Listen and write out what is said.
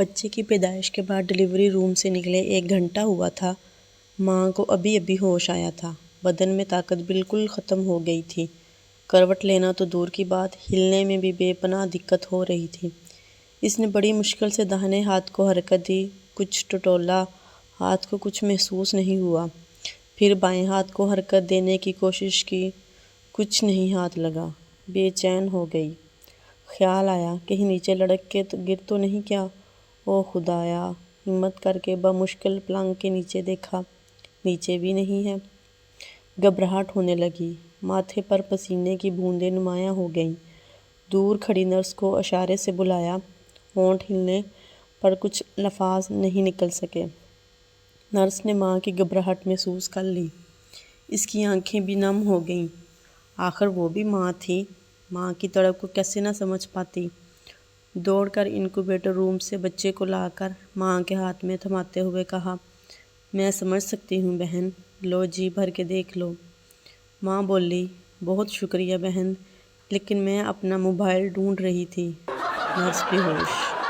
بچے کی پیدائش کے بعد ڈلیوری روم سے نکلے 1 گھنٹہ ہوا تھا۔ ماں کو ابھی ہوش آیا تھا۔ بدن میں طاقت بالکل ختم ہو گئی تھی۔ کروٹ لینا تو دور کی بات، ہلنے میں بھی بے پناہ دقت ہو رہی تھی۔ اس نے بڑی مشکل سے داہنے ہاتھ کو حرکت دی، کچھ ٹٹولا، ہاتھ کو کچھ محسوس نہیں ہوا۔ پھر بائیں ہاتھ کو حرکت دینے کی کوشش کی، کچھ نہیں ہاتھ لگا۔ بے چین ہو گئی۔ خیال آیا کہیں نیچے لڑک کے گر تو نہیں کیا؟ او خدایا! ہمت کر کے بمشکل پلنگ کے نیچے دیکھا، نیچے بھی نہیں ہے۔ گھبراہٹ ہونے لگی، ماتھے پر پسینے کی بوندیں نمایاں ہو گئیں۔ دور کھڑی نرس کو اشارے سے بلایا، ہونٹ ہلنے پر کچھ الفاظ نہیں نکل سکے۔ نرس نے ماں کی گھبراہٹ محسوس کر لی، اس کی آنکھیں بھی نم ہو گئیں۔ آخر وہ بھی ماں تھی، ماں کی تڑپ کو کیسے نہ سمجھ پاتی۔ دوڑ کر انکیوبیٹر روم سے بچے کو لا کر ماں کے ہاتھ میں تھماتے ہوئے کہا، میں سمجھ سکتی ہوں بہن، لو جی بھر کے دیکھ لو۔ ماں بولی، بہت شکریہ بہن، لیکن میں اپنا موبائل ڈھونڈ رہی تھی۔ نرس بے ہوش۔